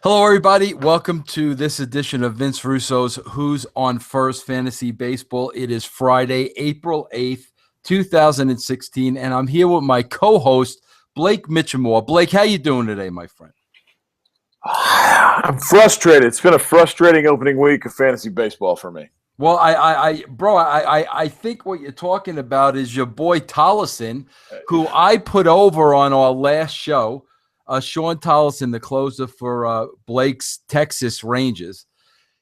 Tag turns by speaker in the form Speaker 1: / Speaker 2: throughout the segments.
Speaker 1: Hello, everybody. Welcome to this edition of Vince Russo's Who's on First Fantasy Baseball. It is Friday, April 8th, 2016, and I'm here with my co-host, Blake Mitchemore. Blake, how you doing today, my friend?
Speaker 2: I'm frustrated. It's been a frustrating opening week of fantasy baseball for me.
Speaker 1: Well, I think what you're talking about is your boy Tolleson, who I put over on our last show. Sean Tolleson, the closer for Blake's Texas Rangers.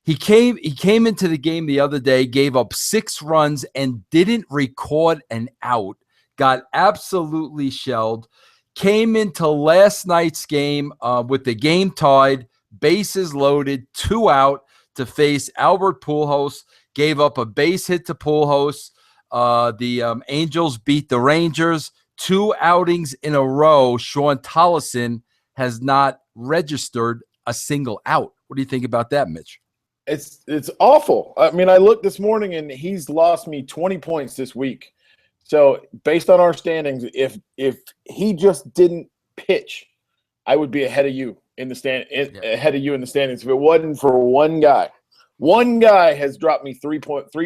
Speaker 1: He came into the game the other day, gave up 6 runs and didn't record an out. Got absolutely shelled. Came into last night's game with the game tied, bases loaded, 2 out to face Albert Pujols. Gave up a base hit to Pujols. The Angels beat the Rangers. 2 outings in a row. Sean Tolleson has not registered a single out. What do you think about that, Mitch?
Speaker 2: It's awful. I mean, I looked this morning and he's lost me 20 points this week. So based on our standings, if he just didn't pitch, I would be ahead of you in the standings. If it wasn't for one guy. One guy has dropped me 3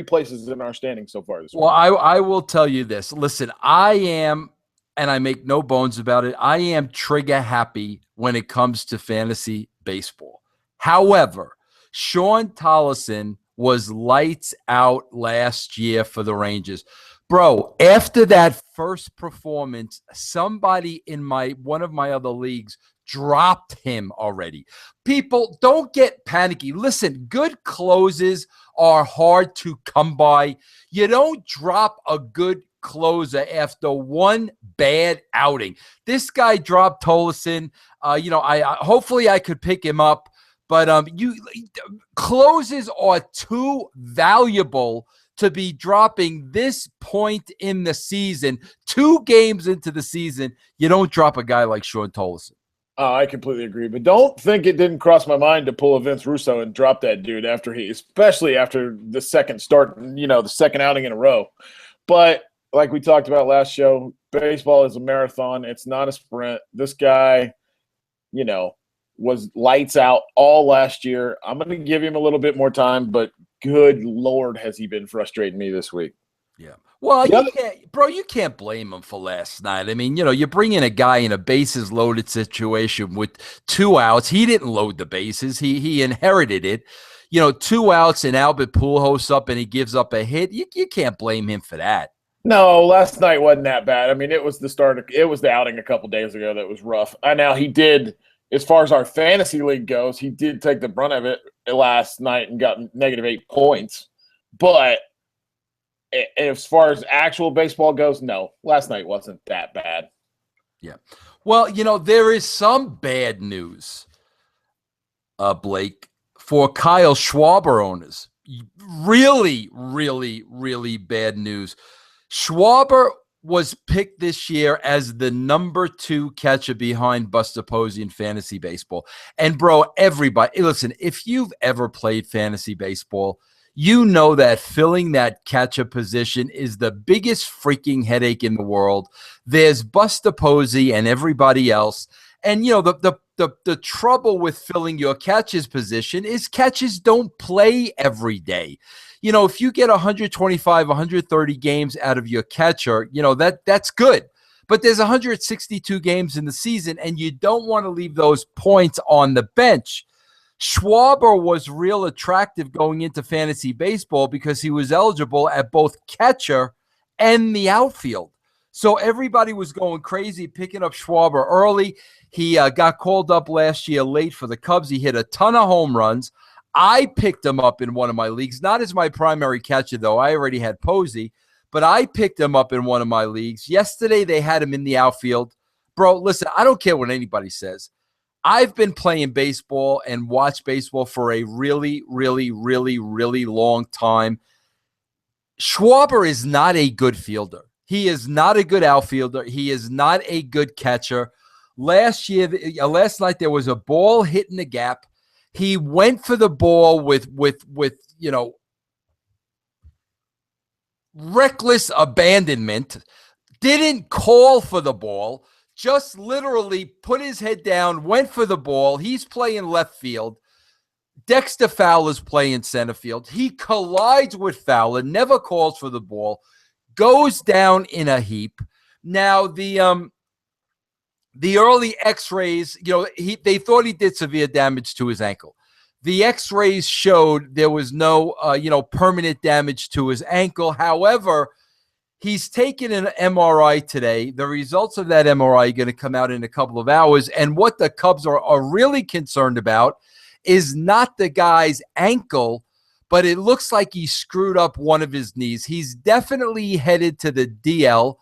Speaker 2: places in our standings so far this week.
Speaker 1: Well, I will tell you this. Listen, I am, and I make no bones about it, I am trigger happy when it comes to fantasy baseball. However, Sean Tolleson was lights out last year for the Rangers. Bro, after that first performance, somebody in one of my other leagues dropped him already. People, don't get panicky. Listen, good closes are hard to come by. You don't drop a good closer after one bad outing. This guy dropped Tolleson. I hopefully I could pick him up, but closes are too valuable to be dropping this point in the season. 2 games into the season, you don't drop a guy like Sean Tolleson.
Speaker 2: I completely agree, but don't think it didn't cross my mind to pull a Vince Russo and drop that dude especially after the second start, the second outing in a row. But like we talked about last show, baseball is a marathon. It's not a sprint. This guy, was lights out all last year. I'm going to give him a little bit more time, but good Lord, has he been frustrating me this week.
Speaker 1: Yeah. Well, you can't blame him for last night. I mean, you bring in a guy in a bases loaded situation with 2 outs. He didn't load the bases. He inherited it. 2 outs and Albert Pujols up and he gives up a hit. You can't blame him for that.
Speaker 2: No, last night wasn't that bad. I mean, it was the outing a couple days ago that was rough. Now he did, as far as our fantasy league goes, he did take the brunt of it last night and got -8 points. But as far as actual baseball goes, no, last night wasn't that bad.
Speaker 1: Yeah. Well, there is some bad news, Blake, for Kyle Scwarber owners. Really, really, really bad news. Scwarber was picked this year as the number 2 catcher behind Buster Posey in fantasy baseball. And, bro, everybody, listen, if you've ever played fantasy baseball, you know that filling that catcher position is the biggest freaking headache in the world. There's Buster Posey and everybody else. And, the trouble with filling your catcher's position is catchers don't play every day. If you get 125, 130 games out of your catcher, that's good. But there's 162 games in the season, and you don't want to leave those points on the bench. Scwarber was real attractive going into fantasy baseball because he was eligible at both catcher and the outfield. So everybody was going crazy picking up Scwarber early. He got called up last year late for the Cubs. He hit a ton of home runs. I picked him up in one of my leagues, not as my primary catcher, though. I already had Posey, but I picked him up in one of my leagues. Yesterday, they had him in the outfield. Bro, listen, I don't care what anybody says. I've been playing baseball and watched baseball for a really, really, really, really long time. Scwarber is not a good fielder. He is not a good outfielder. He is not a good catcher. Last night, there was a ball hit in the gap. He went for the ball with reckless abandonment, didn't call for the ball, just literally put his head down, went for the ball. He's playing left field. Dexter Fowler's playing center field. He collides with Fowler, never calls for the ball, goes down in a heap. Now, the early x-rays, they thought he did severe damage to his ankle. The x-rays showed there was no, permanent damage to his ankle. However, he's taken an MRI today. The results of that MRI are going to come out in a couple of hours. And what the Cubs are really concerned about is not the guy's ankle, but it looks like he screwed up one of his knees. He's definitely headed to the DL,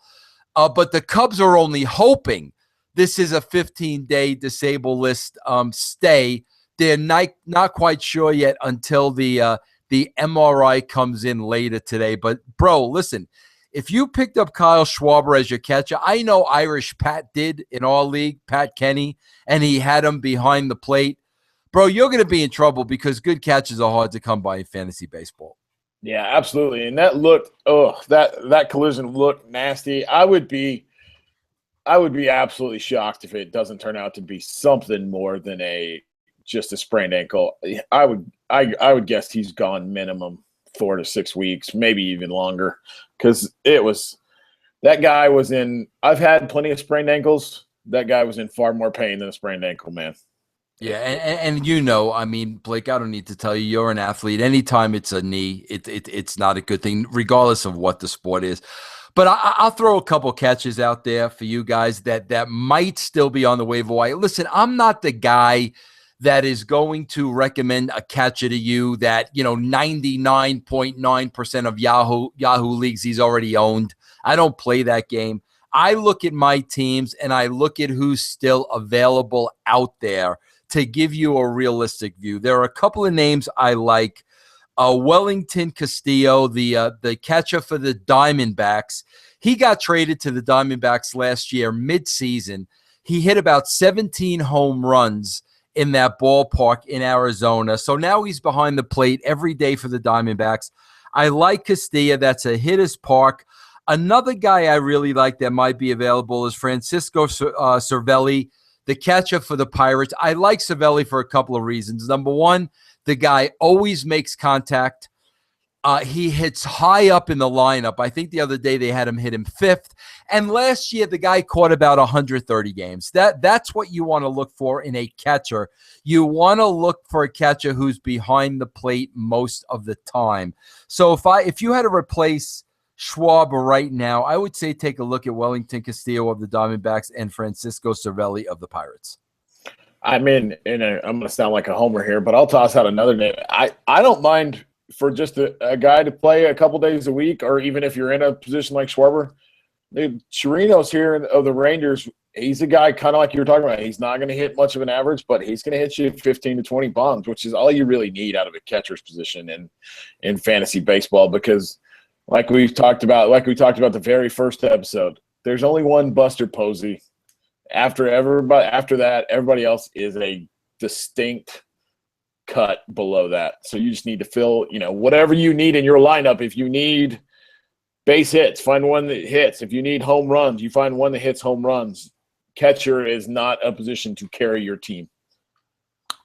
Speaker 1: but the Cubs are only hoping this is a 15-day disabled list stay. They're not quite sure yet until the MRI comes in later today. But, bro, listen, if you picked up Kyle Scwarber as your catcher, I know Irish Pat did in our league, Pat Kenny, and he had him behind the plate. Bro, you're going to be in trouble because good catches are hard to come by in fantasy baseball.
Speaker 2: Yeah, absolutely. And that looked, that collision looked nasty. I would be absolutely shocked if it doesn't turn out to be something more than just a sprained ankle. I would guess he's gone minimum 4 to 6 weeks, maybe even longer, because that guy was in. I've had plenty of sprained ankles. That guy was in far more pain than a sprained ankle, man.
Speaker 1: Yeah, and I mean, Blake, I don't need to tell you, you're an athlete. Anytime it's a knee, it's not a good thing, regardless of what the sport is. But I'll throw a couple catches out there for you guys that might still be on the waiver wire. Listen, I'm not the guy that is going to recommend a catcher to you that, 99.9% of Yahoo leagues he's already owned. I don't play that game. I look at my teams and I look at who's still available out there to give you a realistic view. There are a couple of names I like. Wellington Castillo, the catcher for the Diamondbacks. He got traded to the Diamondbacks last year, midseason. He hit about 17 home runs in that ballpark in Arizona. So now he's behind the plate every day for the Diamondbacks. I like Castillo. That's a hitter's park. Another guy I really like that might be available is Francisco Cervelli, the catcher for the Pirates. I like Cervelli for a couple of reasons. Number one, the guy always makes contact. He hits high up in the lineup. I think the other day they had him hit him 5th. And last year, the guy caught about 130 games. That's what you want to look for in a catcher. You want to look for a catcher who's behind the plate most of the time. So if you had to replace Schwarber right now, I would say take a look at Wellington Castillo of the Diamondbacks and Francisco Cervelli of the Pirates.
Speaker 2: I mean, I'm going to sound like a homer here, but I'll toss out another name. I don't mind for just a guy to play a couple days a week, or even if you're in a position like Schwarber. Dude, Chirinos here of the Rangers, he's a guy kind of like you were talking about. He's not going to hit much of an average, but he's going to hit you 15 to 20 bombs, which is all you really need out of a catcher's position in fantasy baseball, because like we talked about the very first episode, there's only one Buster Posey. After that, everybody else is a distinct cut below that. So you just need to fill, whatever you need in your lineup. If you need base hits, find one that hits. If you need home runs, you find one that hits home runs. Catcher is not a position to carry your team.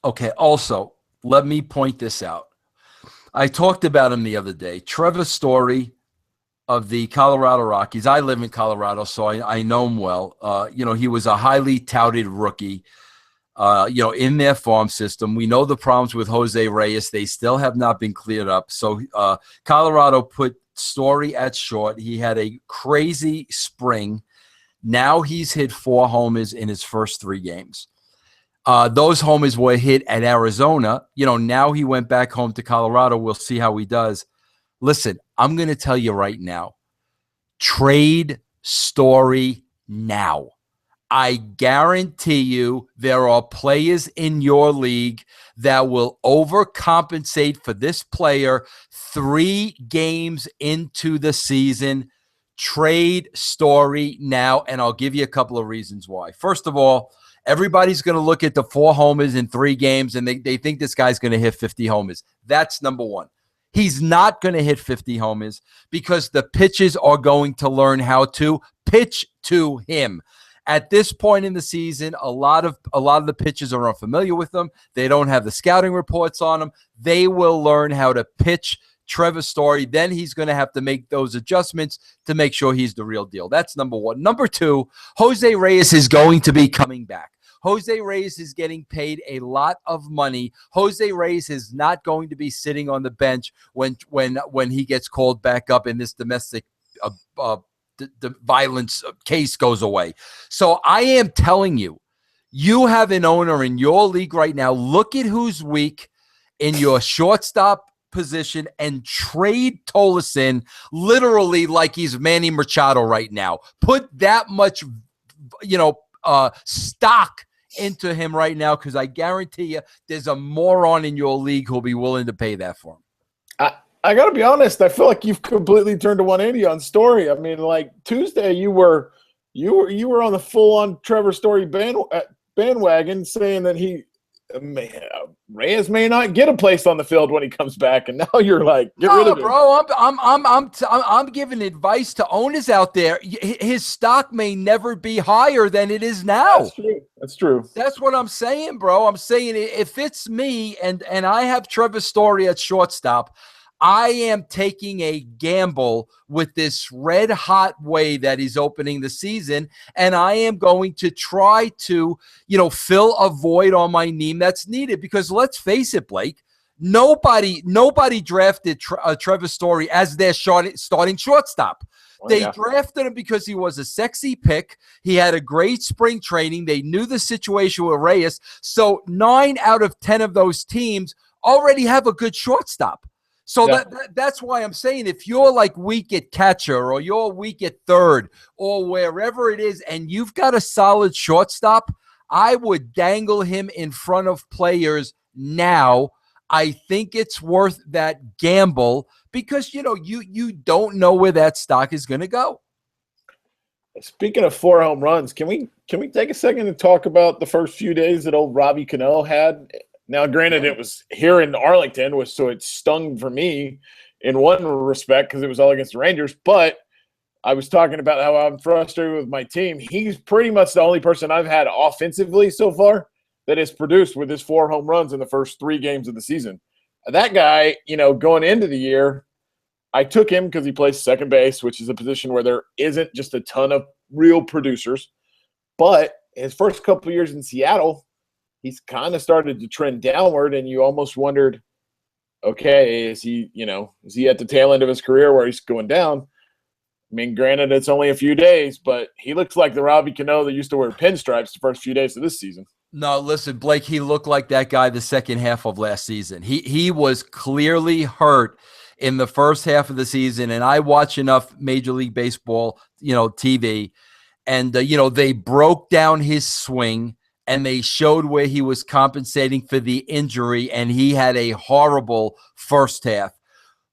Speaker 1: Okay, also, let me point this out. I talked about him the other day. Trevor Story of the Colorado Rockies. I live in Colorado, so I know him well. He was a highly touted rookie, in their farm system. We know the problems with Jose Reyes. They still have not been cleared up. So Colorado put Story at short. He had a crazy spring. Now he's hit 4 homers in his first 3 games. Those homers were hit at Arizona. Now he went back home to Colorado. We'll see how he does. Listen, I'm going to tell you right now, trade Story now. I guarantee you there are players in your league that will overcompensate for this player 3 games into the season. Trade Story now, and I'll give you a couple of reasons why. First of all, everybody's going to look at the 4 homers in 3 games, and they think this guy's going to hit 50 homers. That's number one. He's not going to hit 50 homers because the pitches are going to learn how to pitch to him. At this point in the season, a lot of the pitchers are unfamiliar with them. They don't have the scouting reports on them. They will learn how to pitch Trevor Story. Then he's going to have to make those adjustments to make sure he's the real deal. That's number one. Number two, Jose Reyes is going to be coming back. Jose Reyes is getting paid a lot of money. Jose Reyes is not going to be sitting on the bench when he gets called back up in this domestic the violence case goes away. So I am telling you, you have an owner in your league right now. Look at who's weak in your shortstop position and trade Tolleson literally like he's Manny Machado right now. Put that much, stock into him right now, because I guarantee you there's a moron in your league who'll be willing to pay that for him.
Speaker 2: I got to be honest. I feel like you've completely turned to 180 on Story. I mean, like Tuesday, you were on the full-on Trevor Story bandwagon, saying that Reyes may not get a place on the field when he comes back, and now you're like, get rid of him.
Speaker 1: Bro, I'm giving advice to owners out there. His stock may never be higher than it is now.
Speaker 2: That's true.
Speaker 1: That's what I'm saying, bro. I'm saying if it's me and I have Trevor Story at shortstop, I am taking a gamble with this red hot way that he's opening the season, and I am going to try to, fill a void on my team that's needed. Because let's face it, Blake, nobody drafted Trevor Story as their starting shortstop. They drafted him because he was a sexy pick. He had a great spring training. They knew the situation with Reyes. So 9 out of 10 of those teams already have a good shortstop. So that's why I'm saying, if you're like weak at catcher or you're weak at third or wherever it is, and you've got a solid shortstop, I would dangle him in front of players now. I think it's worth that gamble because, you don't know where that stock is going to go.
Speaker 2: Speaking of 4 home runs, can we take a second to talk about the first few days that old Robbie Cano had? Now, granted, it was here in Arlington, so it stung for me in one respect because it was all against the Rangers. But I was talking about how I'm frustrated with my team. He's pretty much the only person I've had offensively so far that has produced with his 4 home runs in the first 3 games of the season. That guy, going into the year, I took him because he plays second base, which is a position where there isn't just a ton of real producers. But his first couple of years in Seattle, he's kind of started to trend downward, and you almost wondered, okay, is he at the tail end of his career where he's going down? I mean, granted, it's only a few days, but he looks like the Robbie Cano that used to wear pinstripes the first few days of this season.
Speaker 1: No, listen, Blake, he looked like that guy the second half of last season. He was clearly hurt in the first half of the season, and I watch enough Major League Baseball, TV, and, they broke down his swing, and they showed where he was compensating for the injury, and he had a horrible first half.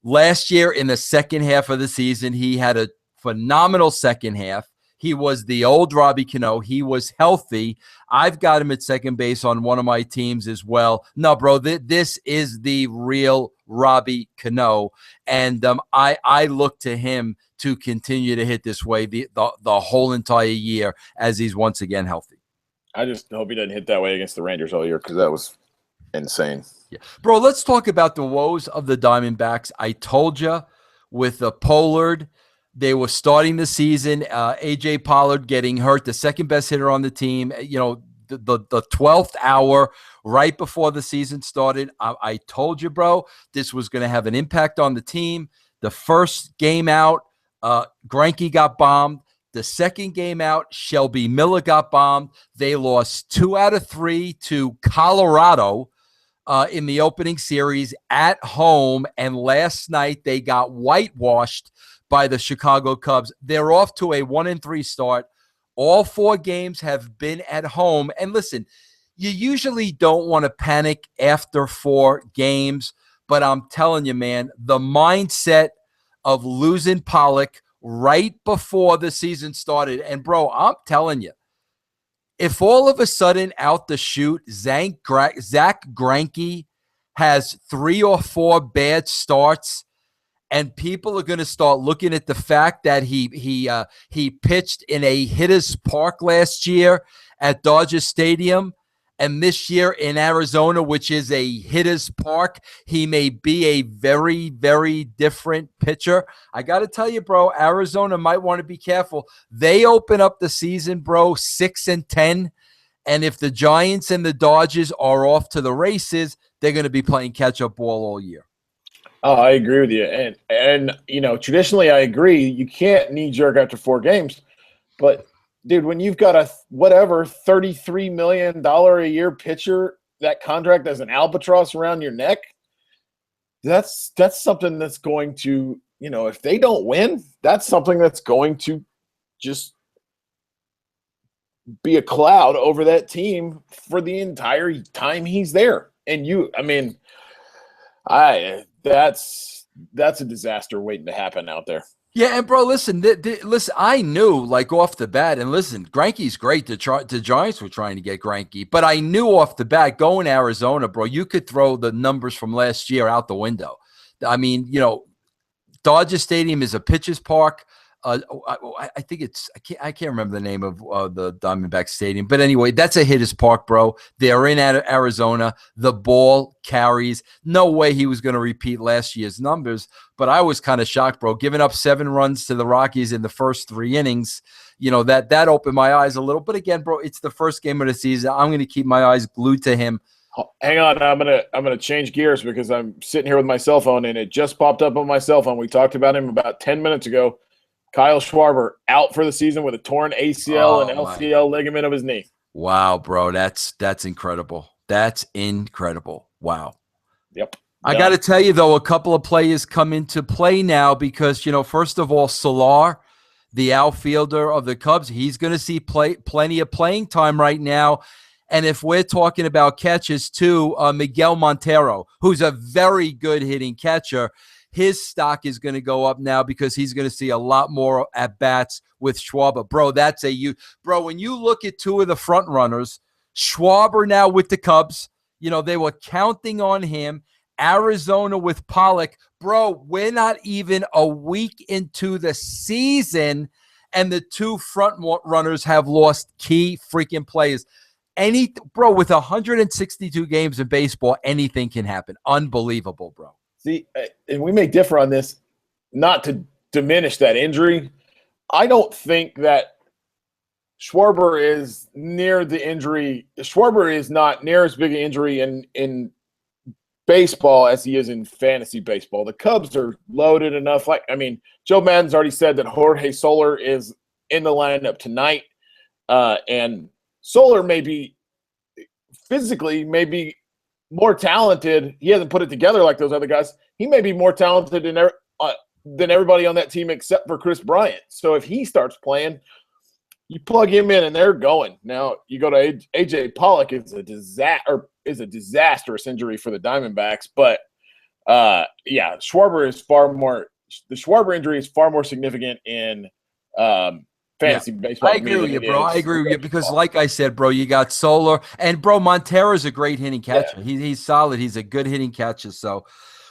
Speaker 1: Last year, in the second half of the season, he had a phenomenal second half. He was the old Robbie Cano. He was healthy. I've got him at second base on one of my teams as well. No, bro, this is the real Robbie Cano, and I look to him to continue to hit this way the whole entire year as he's once again healthy.
Speaker 2: I just hope he doesn't hit that way against the Rangers all year because that was insane.
Speaker 1: Yeah. Bro, let's talk about the woes of the Diamondbacks. I told you with the Pollard, they were starting the season. A.J. Pollard getting hurt, the second best hitter on the team. The 12th hour right before the season started. I told you, bro, this was going to have an impact on the team. The first game out, Greinke got bombed. The second game out, Shelby Miller got bombed. They lost 2 out of 3 to Colorado in the opening series at home. And last night they got whitewashed by the Chicago Cubs. They're off to a 1-3 start. All 4 games have been at home. And listen, you usually don't want to panic after 4 games, but I'm telling you, man, the mindset of losing Pollock right before the season started. And, bro, I'm telling you, if all of a sudden out the chute, Zach Greinke has 3 or 4 bad starts and people are going to start looking at the fact that he pitched in a hitter's park last year at Dodger Stadium, and this year in Arizona, which is a hitter's park, he may be a very, very different pitcher. I got to tell you, bro, Arizona might want to be careful. They open up the season, bro, 6-10. And if the Giants and the Dodgers are off to the races, they're going to be playing catch-up ball all year.
Speaker 2: Oh, I agree with you. And traditionally I agree. You can't knee-jerk after 4 games. But, dude, when you've got a $33 million a year pitcher, that contract as an albatross around your neck, that's something that's going to, if they don't win, that's something that's going to just be a cloud over that team for the entire time he's there. And that's a disaster waiting to happen out there.
Speaker 1: Yeah, and bro, listen, listen. I knew off the bat, and listen, Greinke's great. The Giants were trying to get Greinke, but I knew off the bat going to Arizona, bro, you could throw the numbers from last year out the window. I mean, Dodger Stadium is a pitcher's park. I think I can't remember the name of the Diamondback Stadium, but anyway, that's a hitter's park, bro. They're in Arizona. The ball carries. No way he was going to repeat last year's numbers, but I was kind of shocked, bro. Giving up 7 runs to the Rockies in the first 3 innings, that opened my eyes a little. But again, bro, it's the first game of the season. I'm going to keep my eyes glued to him.
Speaker 2: Hang on, I'm gonna change gears because I'm sitting here with my cell phone and it just popped up on my cell phone. We talked about him about 10 minutes ago. Kyle Scwarber out for the season with a torn ACL and LCL ligament of his knee.
Speaker 1: Wow, bro, that's incredible. That's incredible. Wow.
Speaker 2: Yep.
Speaker 1: I got to tell you, though, a couple of players come into play now because, first of all, Solar, the outfielder of the Cubs, he's going to see plenty of playing time right now. And if we're talking about catches, too, Miguel Montero, who's a very good hitting catcher, his stock is going to go up now because he's going to see a lot more at-bats with Scwarber. Bro, bro, when you look at 2 of the front runners, Scwarber now with the Cubs, they were counting on him. Arizona with Pollock. Bro, we're not even a week into the season, and the 2 front runners have lost key freaking players. Bro, with 162 games in baseball, anything can happen. Unbelievable, bro.
Speaker 2: See, and we may differ on this, not to diminish that injury. I don't think that Scwarber is near the injury. Scwarber is not near as big an injury in baseball as he is in fantasy baseball. The Cubs are loaded enough. Joe Madden's already said that Jorge Soler is in the lineup tonight. And Soler may be more talented. He hasn't put it together like those other guys. He may be more talented than everybody on that team except for Chris Bryant. So if he starts playing, you plug him in and they're going. Now you go to AJ Pollock is a disastrous injury for the Diamondbacks. But Scwarber is the Scwarber injury is far more significant in fantasy baseball.
Speaker 1: I agree with you, bro. I agree with you because, like I said, bro, you got Soler and bro, Montero's a great hitting catcher. Yeah. He's solid. He's a good hitting catcher. So,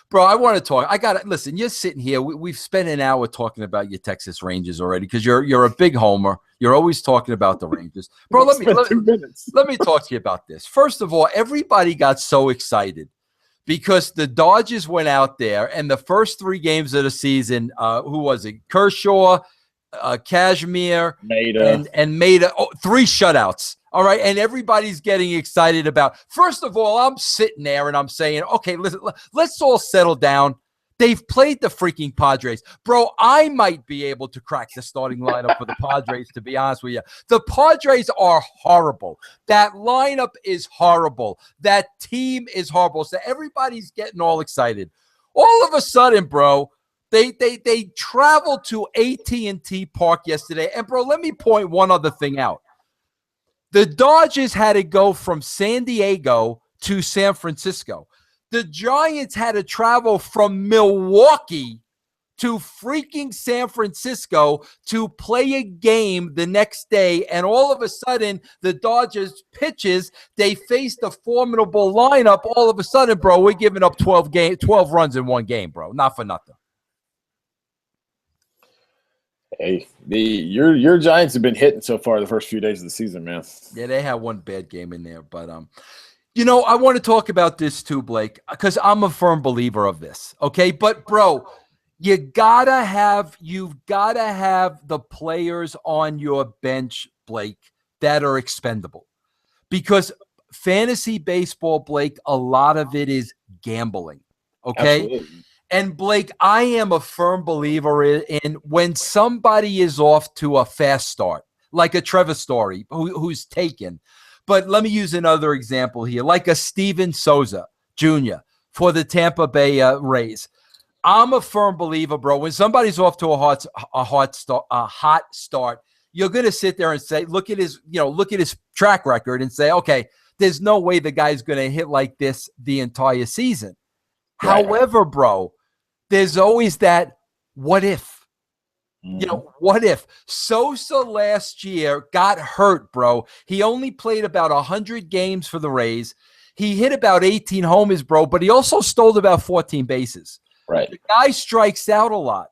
Speaker 1: bro, I want to talk. Listen. You're sitting here. We've spent an hour talking about your Texas Rangers already because you're a big homer. You're always talking about the Rangers, bro. Let me talk to you about this. First of all, everybody got so excited because the Dodgers went out there and the first 3 games of the season. Who was it? Kershaw. Cashmere and Maeda, 3 shutouts. All right. And everybody's getting excited about. First of all, I'm sitting there and I'm saying, okay, listen, let's all settle down. They've played the freaking Padres. Bro, I might be able to crack the starting lineup for the Padres, to be honest with you. The Padres are horrible. That lineup is horrible. That team is horrible. So everybody's getting all excited. All of a sudden, bro, They traveled to AT&T Park yesterday. And, bro, let me point one other thing out. The Dodgers had to go from San Diego to San Francisco. The Giants had to travel from Milwaukee to freaking San Francisco to play a game the next day. And all of a sudden, the Dodgers pitches, they faced a formidable lineup. All of a sudden, bro, we're giving up 12 runs in one game, bro. Not for nothing.
Speaker 2: Hey, your Giants have been hitting so far the first few days of the season, man.
Speaker 1: Yeah, they had one bad game in there, but I want to talk about this too, Blake, because I'm a firm believer of this. Okay, but bro, you've gotta have the players on your bench, Blake, that are expendable, because fantasy baseball, Blake, a lot of it is gambling. Okay.
Speaker 2: Absolutely.
Speaker 1: And Blake, I am a firm believer in when somebody is off to a fast start, like a Trevor Story, who's taken. But let me use another example here, like a Steven Souza Jr. for the Tampa Bay Rays. I'm a firm believer, bro. When somebody's off to a hot start, you're gonna sit there and say, look at his track record and say, okay, there's no way the guy's gonna hit like this the entire season.
Speaker 2: Right.
Speaker 1: However, bro, there's always that what if. What if Sosa last year got hurt, bro? He only played about 100 games for the Rays. He hit about 18 homers, bro, but he also stole about 14 bases.
Speaker 2: Right.
Speaker 1: The guy strikes out a lot.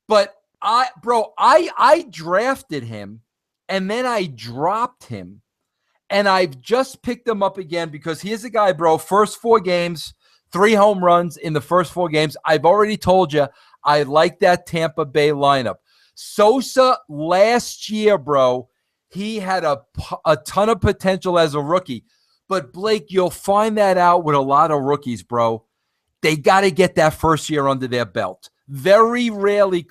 Speaker 1: But I drafted him and then I dropped him. And I've just picked him up again because here's a guy, bro, first 4 games, 3 home runs in the first 4 games. I've already told you I like that Tampa Bay lineup. Sosa last year, bro, he had a ton of potential as a rookie. But, Blake, you'll find that out with a lot of rookies, bro. They got to get that first year under their belt. Very rarely,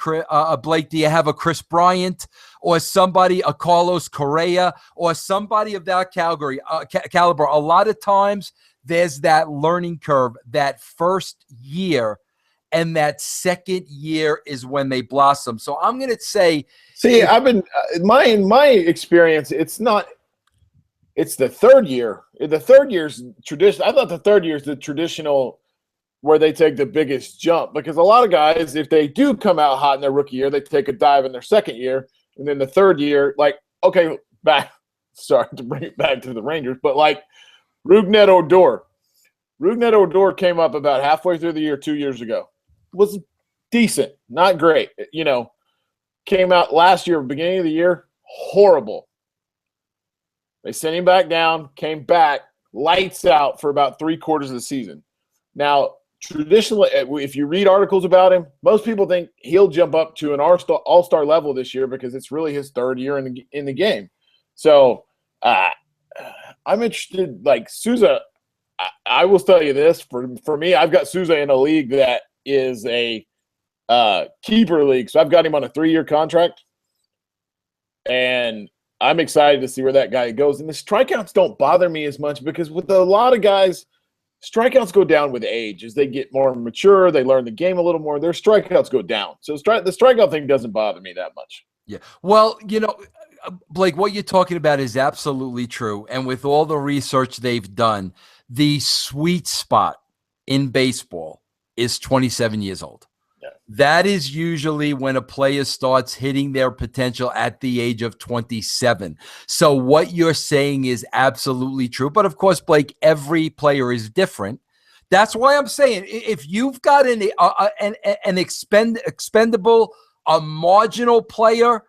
Speaker 1: Blake, do you have a Chris Bryant or somebody, a Carlos Correa or somebody of that caliber. A lot of times there's that learning curve, that first year, and that second year is when they blossom. So I'm going to say,
Speaker 2: I've been my experience. It's the third year. The third year's tradition. I thought the third year is the traditional where they take the biggest jump, because a lot of guys, if they do come out hot in their rookie year, they take a dive in their second year, and then the third year, like, okay, sorry to bring it back to the Rangers, but like Rougned Odor came up about halfway through the year 2 years ago. Was decent, not great. Came out last year, beginning of the year, horrible. They sent him back down, came back, lights out for about 3/4 of the season. Now, traditionally, if you read articles about him, most people think he'll jump up to an all-star level this year because it's really his third year in the game. So I'm interested. Like Souza, I will tell you this. For me, I've got Souza in a league that is a keeper league. So I've got him on a 3-year contract. And I'm excited to see where that guy goes. And the strikeouts don't bother me as much because with a lot of guys – strikeouts go down with age. As they get more mature, they learn the game a little more, their strikeouts go down. So the strikeout thing doesn't bother me that much.
Speaker 1: Yeah. Well, Blake, what you're talking about is absolutely true. And with all the research they've done, the sweet spot in baseball is 27 years old.
Speaker 2: Yeah.
Speaker 1: That is usually when a player starts hitting their potential at the age of 27. So what you're saying is absolutely true. But of course, Blake, every player is different. That's why I'm saying if you've got an expendable, a marginal player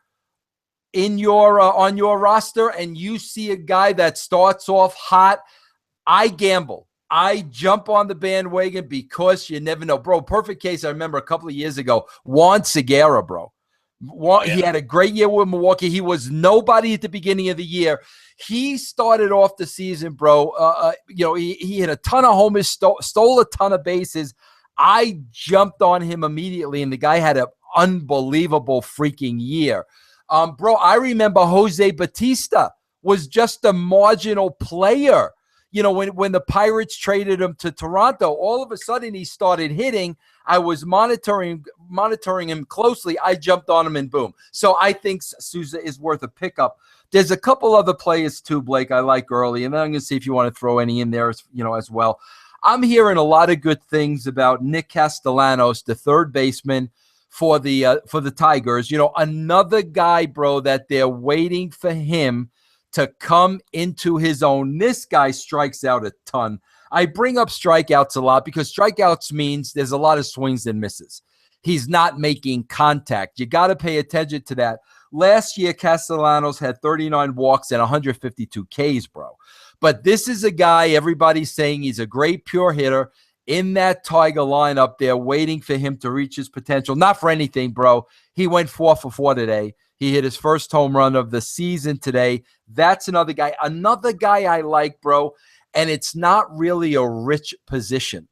Speaker 1: in your on your roster, and you see a guy that starts off hot, I gamble. I jump on the bandwagon because you never know. Bro, perfect case, I remember a couple of years ago, Juan Segura, bro. He had a great year with Milwaukee. He was nobody at the beginning of the year. He started off the season, bro. He hit a ton of homers, stole a ton of bases. I jumped on him immediately, and the guy had an unbelievable freaking year. Bro, I remember Jose Bautista was just a marginal player. When the Pirates traded him to Toronto, all of a sudden he started hitting. I was monitoring him closely. I jumped on him and boom. So I think Souza is worth a pickup. There's a couple other players too, Blake, I like early, and then I'm going to see if you want to throw any in there, as well. I'm hearing a lot of good things about Nick Castellanos, the third baseman for the Tigers. Another guy, bro, that they're waiting for him to come into his own. This guy strikes out a ton. I bring up strikeouts a lot because strikeouts means there's a lot of swings and misses. He's not making contact. You got to pay attention to that. Last year, Castellanos had 39 walks and 152 Ks, bro. But this is a guy everybody's saying he's a great pure hitter in that Tiger lineup. They're waiting for him to reach his potential. Not for anything, bro. He went 4 for 4 today. He hit his first home run of the season today. That's another guy. Another guy I like, bro, and it's not really a rich position.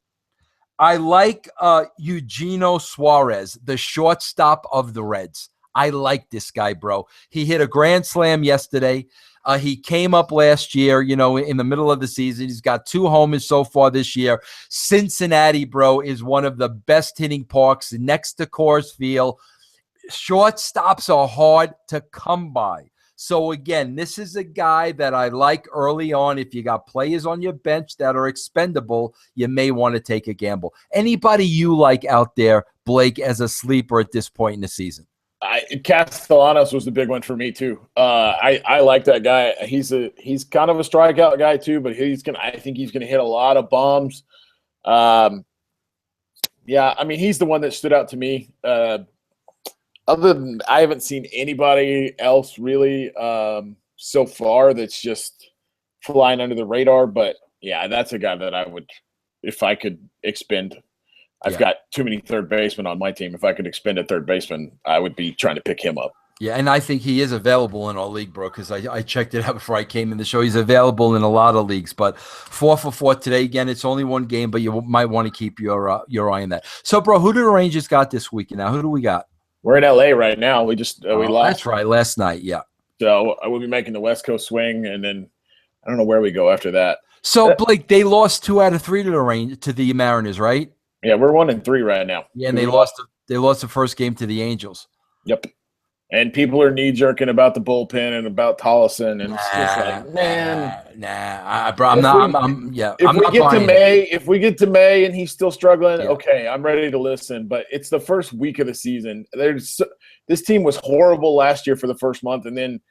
Speaker 1: I like Eugenio Suarez, the shortstop of the Reds. I like this guy, bro. He hit a grand slam yesterday. He came up last year, in the middle of the season. He's got 2 homers so far this year. Cincinnati, bro, is one of the best hitting parks next to Coors Field. Shortstops are hard to come by. So, again, this is a guy that I like early on. If you got players on your bench that are expendable, you may want to take a gamble. Anybody you like out there, Blake, as a sleeper at this point in the season?
Speaker 2: Castellanos was the big one for me too. I like that guy. He's kind of a strikeout guy too, but I think he's gonna hit a lot of bombs. Yeah, I mean he's the one that stood out to me. Other than I haven't seen anybody else really so far that's just flying under the radar. But yeah, that's a guy that I would, if I could expend. I've got too many third basemen on my team. If I could expend a third baseman, I would be trying to pick him up.
Speaker 1: Yeah, and I think he is available in our league, bro, because I checked it out before I came in the show. He's available in a lot of leagues, but 4 for 4 today. Again, it's only one game, but you might want to keep your eye on that. So, bro, who do the Rangers got this weekend now? Who do we got?
Speaker 2: We're in LA right now. We just we lost.
Speaker 1: That's right, last night, yeah.
Speaker 2: So I will be making the West Coast swing, and then I don't know where we go after that.
Speaker 1: So, Blake, they lost 2 out of 3 to the Mariners, right?
Speaker 2: Yeah, we're 1-3 right now.
Speaker 1: Yeah, and they lost the first game to the Angels.
Speaker 2: Yep. And people are knee-jerking about the bullpen and about Tolleson, and it's just like, man. If we get to May and he's still struggling, okay, I'm ready to listen. But it's the first week of the season. This team was horrible last year for the first month, and then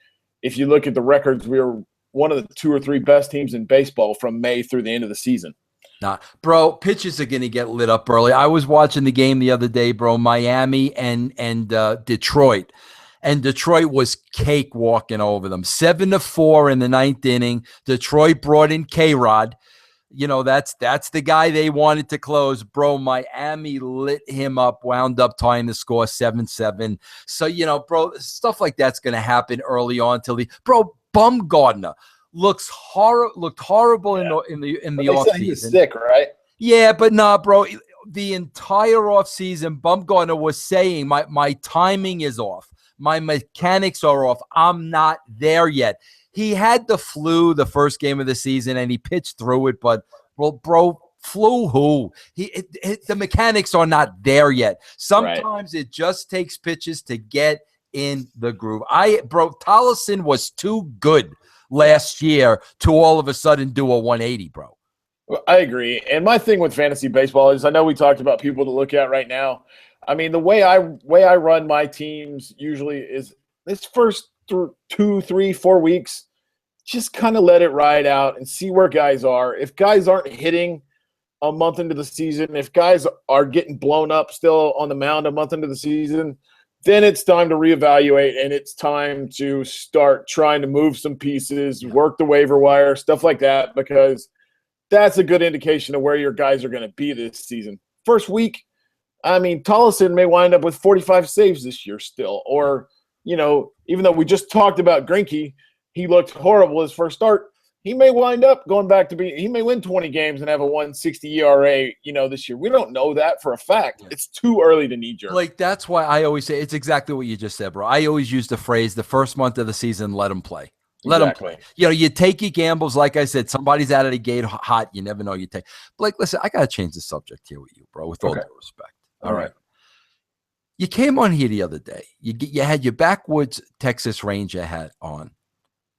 Speaker 2: if you look at the records, we were one of the 2 or 3 best teams in baseball from May through the end of the season.
Speaker 1: Nah, bro, pitches are going to get lit up early. I was watching the game the other day, bro, Miami and Detroit. And Detroit was cakewalking over them. 7-4 in the 9th inning. Detroit brought in K-Rod. That's the guy they wanted to close. Bro, Miami lit him up, wound up tying the score 7-7. So, bro, stuff like that's going to happen early on bro, Bumgarner looked horrible in the offseason.
Speaker 2: He was sick, right?
Speaker 1: Yeah, but nah, bro. The entire offseason, Bumgarner was saying my timing is off. My mechanics are off. I'm not there yet. He had the flu the first game of the season, and he pitched through it. But, well, bro, flu who? The mechanics are not there yet. Sometimes it just takes pitches to get in the groove. Tolleson was too good last year to all of a sudden do a 180, bro.
Speaker 2: Well, I agree. And my thing with fantasy baseball is I know we talked about people to look at right now. I mean, the way I run my teams usually is this first 2, 3, 4 weeks, just kind of let it ride out and see where guys are. If guys aren't hitting a month into the season, if guys are getting blown up still on the mound a month into the season, then it's time to reevaluate, and it's time to start trying to move some pieces, work the waiver wire, stuff like that, because that's a good indication of where your guys are going to be this season. First week, I mean, Tolleson may wind up with 45 saves this year still. Or, even though we just talked about Greinke, he looked horrible his first start. He may wind up going back he may win 20 games and have a 1.60 ERA, this year. We don't know that for a fact. Yeah. It's too early to knee-jerk.
Speaker 1: Like, that's why I always say it's exactly what you just said, bro. I always use the phrase, the first month of the season, let them play. Let them play. You take your gambles. Like I said, somebody's out of the gate hot. You never know. You take. Blake, listen, I got to change the subject here with you, bro, with all due respect. All right. You came on here the other day. You had your backwoods Texas Ranger hat on.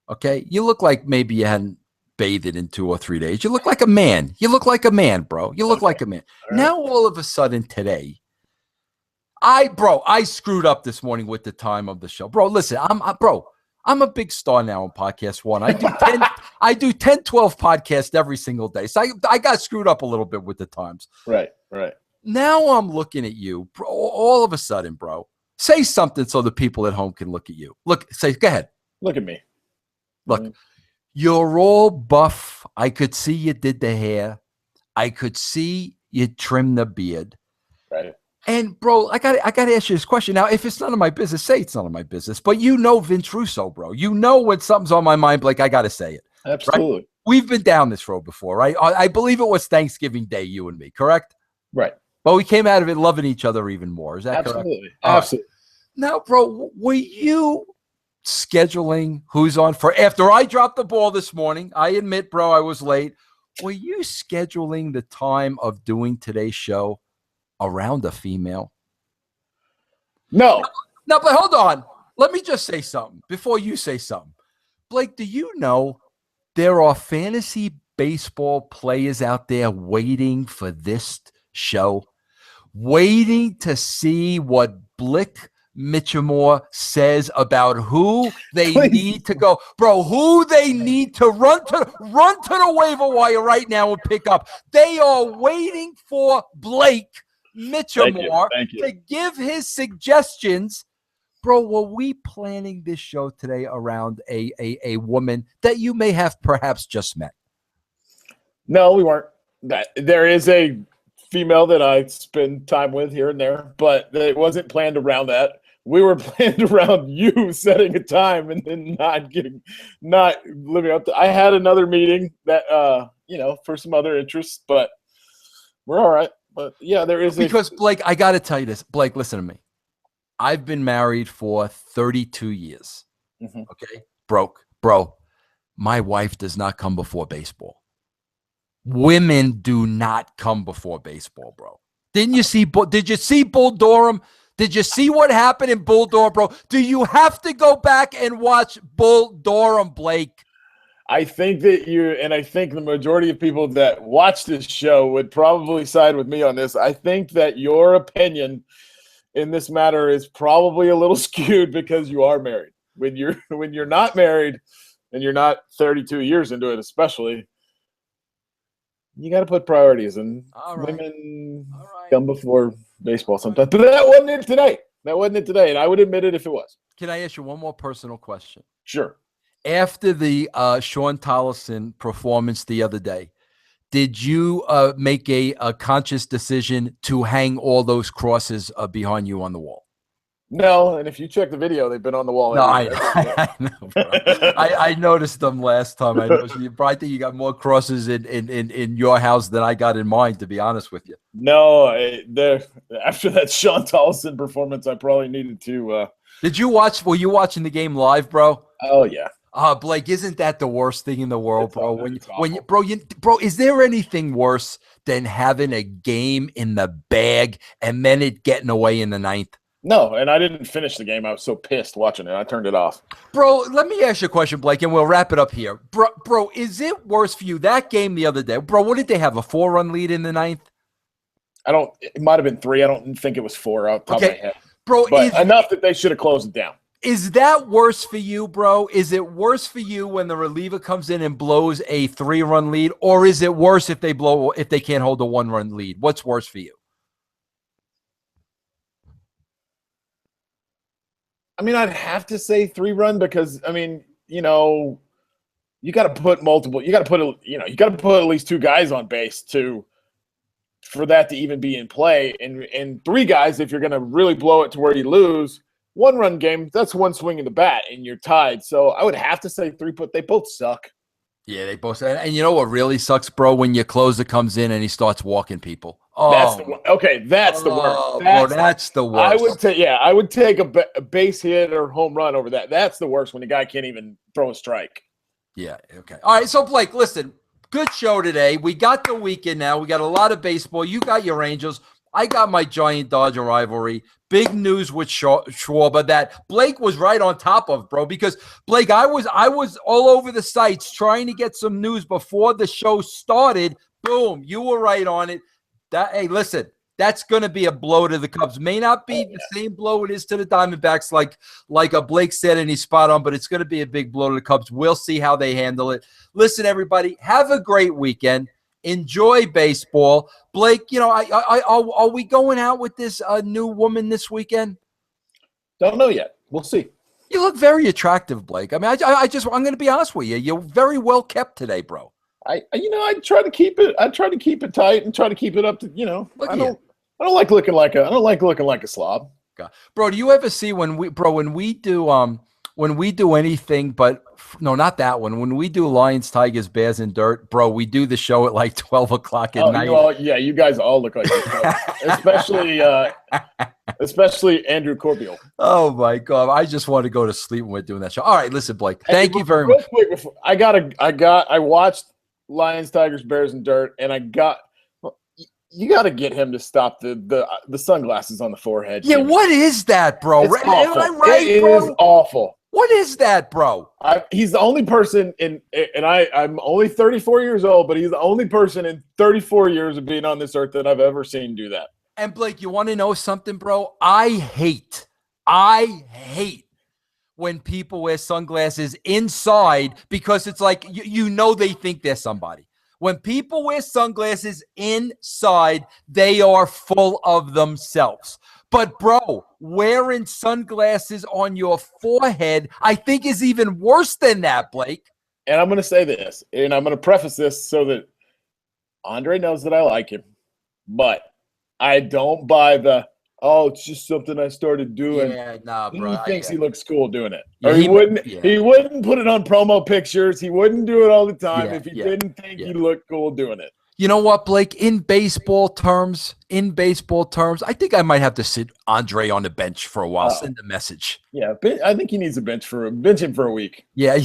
Speaker 1: Okay? You look like maybe you hadn't bathed in 2 or 3 days. You look like a man. You look like a man, bro. You look like a man. Right. Now, all of a sudden today, I screwed up this morning with the time of the show. Bro, listen, I'm a big star now on Podcast One. I do 10, 12 podcasts every single day. So I got screwed up a little bit with the times.
Speaker 2: Right.
Speaker 1: Now I'm looking at you, bro, all of a sudden, bro. Say something so the people at home can look at you. Go ahead.
Speaker 2: Look at me.
Speaker 1: Look, you're all buff. I could see you did the hair. I could see you trimmed the beard.
Speaker 2: Right.
Speaker 1: And bro, I got to ask you this question. Now, if it's none of my business, say it's none of my business. But you know Vince Russo, bro. You know when something's on my mind, Blake, I got to say it.
Speaker 2: Absolutely.
Speaker 1: Right? We've been down this road before, right? I believe it was Thanksgiving Day, you and me, correct?
Speaker 2: Right.
Speaker 1: But we came out of it loving each other even more. Is that
Speaker 2: Absolutely.
Speaker 1: correct?
Speaker 2: Absolutely.
Speaker 1: Right. Now, bro, were you scheduling who's on for after I dropped the ball this morning? I admit, bro, I was late. Were you scheduling the time of doing today's show around a female?
Speaker 2: No.
Speaker 1: No, but hold on. Let me just say something before you say something. Blake, do you know there are fantasy baseball players out there waiting for this show, waiting to see what Blick Mitchumore says about who they need to go, bro, who they need to run to the waiver wire right now and pick up. They are waiting for Blake Mitchumore to give his suggestions. Bro, were we planning this show today around a woman that you may have perhaps just met?
Speaker 2: No, we weren't. There is a female that I spend time with here and there, but it wasn't planned around that. We were planned around you setting a time and then not living up to. I had another meeting that for some other interests, but we're all right. But yeah, there is
Speaker 1: because Blake, I got to tell you this, Blake. Listen to me. I've been married for 32 years. Mm-hmm. Okay, bro. My wife does not come before baseball. Women do not come before baseball, bro. Did you see Bull Durham? Did you see what happened in Bull Durham, bro? Do you have to go back and watch Bull Durham, Blake?
Speaker 2: I think that I think the majority of people that watch this show would probably side with me on this. I think that your opinion in this matter is probably a little skewed because you are married. When you're not married and you're not 32 years into it, especially, you got to put priorities, and women come before baseball sometimes. But that wasn't it today. And I would admit it if it was.
Speaker 1: Can I ask you one more personal question?
Speaker 2: Sure.
Speaker 1: After the Sean Tolleson performance the other day, did you make a conscious decision to hang all those crosses behind you on the wall?
Speaker 2: No, and if you check the video, they've been on the wall.
Speaker 1: No, I know, bro. I noticed them last time. I think you got more crosses in your house than I got in mine, to be honest with you.
Speaker 2: No, after that Sean Tolleson performance, I probably needed to.
Speaker 1: Did you watch? Were you watching the game live, bro?
Speaker 2: Oh yeah.
Speaker 1: Blake, isn't that the worst thing in the world, bro? Bro, is there anything worse than having a game in the bag and then it getting away in the ninth?
Speaker 2: No, and I didn't finish the game. I was so pissed watching it. I turned it off. Bro,
Speaker 1: let me ask you a question, Blake, and we'll wrap it up here. Bro, is it worse for you? That game the other day, bro, what did they have, a 4-run lead in the ninth?
Speaker 2: It might have been 3. I don't think it was 4 out the top of my head.
Speaker 1: Bro,
Speaker 2: but enough that they should have closed it down.
Speaker 1: Is that worse for you, bro? Is it worse for you when the reliever comes in and blows a 3-run lead, or is it worse if they can't hold a 1-run lead? What's worse for you?
Speaker 2: I mean, I'd have to say 3-run because you got to put at least 2 guys on base for that to even be in play, and 3 guys if you're going to really blow it to where you lose. 1-run game, that's 1 swing of the bat, and you're tied. So I would have to say 3, but they both suck.
Speaker 1: Yeah, they both. And you know what really sucks, bro? When your closer comes in and he starts walking people.
Speaker 2: Oh, that's the worst. That's the worst. I would take a base hit or home run over that. That's the worst when the guy can't even throw a strike.
Speaker 1: Yeah. Okay. All right. So Blake, listen, good show today. We got the weekend now. We got a lot of baseball. You got your Angels. I got my Giant Dodger rivalry. Big news with Schwarber that Blake was right on top of, bro. Because Blake, I was all over the sites trying to get some news before the show started. Boom, you were right on it. Hey, listen, that's going to be a blow to the Cubs. May not be the same blow it is to the Diamondbacks, like a Blake said, and he's spot on. But it's going to be a big blow to the Cubs. We'll see how they handle it. Listen, everybody, have a great weekend. Enjoy baseball. Blake, are we going out with this new woman this weekend?
Speaker 2: Don't know yet. We'll see.
Speaker 1: You look very attractive, Blake. I mean, I'm going to be honest with you. You're very well kept today, bro.
Speaker 2: I try to keep it. I try to keep it tight and try to keep it up to. I don't like looking like a slob.
Speaker 1: God. Bro, do you ever see when we do anything, but no, not that one. When we do Lions, Tigers, Bears, and Dirt, bro, we do the show at like 12 o'clock at night.
Speaker 2: You guys all look like especially Andrew Corbeil.
Speaker 1: Oh my God. I just want to go to sleep when we're doing that show. All right, listen, Blake, thank you very much.
Speaker 2: Quick, I watched Lions, Tigers, Bears, and Dirt, and you got to get him to stop the sunglasses on the forehead.
Speaker 1: Yeah, what is that, bro?
Speaker 2: It's awful.
Speaker 1: Am I right,
Speaker 2: it
Speaker 1: bro?
Speaker 2: is awful.
Speaker 1: What is that, bro?
Speaker 2: He's the only person I'm only 34 years old, but he's the only person in 34 years of being on this earth that I've ever seen do that.
Speaker 1: And Blake, you want to know something, bro? I hate when people wear sunglasses inside because it's like, they think they're somebody. When people wear sunglasses inside, they are full of themselves. But, bro, wearing sunglasses on your forehead, I think is even worse than that, Blake.
Speaker 2: And I'm going to say this, and I'm going to preface this so that Andre knows that I like him. But I don't buy it's just something I started doing.
Speaker 1: Yeah, nah, bro.
Speaker 2: He thinks he looks cool doing it.
Speaker 1: Yeah,
Speaker 2: Or he wouldn't put it on promo pictures. He wouldn't do it all the time if he didn't think he looked cool doing it.
Speaker 1: You know what, Blake? In baseball terms, I think I might have to sit Andre on the bench for a while. Send a message.
Speaker 2: Yeah, I think he needs a bench him for a week.
Speaker 1: Yeah.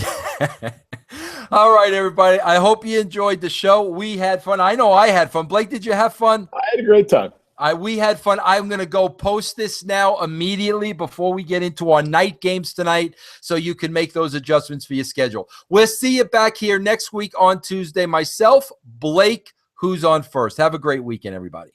Speaker 1: All right, everybody. I hope you enjoyed the show. We had fun. I know I had fun. Blake, did you have fun?
Speaker 2: I had a great time.
Speaker 1: We had fun. I'm going to go post this now immediately before we get into our night games tonight so you can make those adjustments for your schedule. We'll see you back here next week on Tuesday. Myself, Blake, who's on first. Have a great weekend, everybody.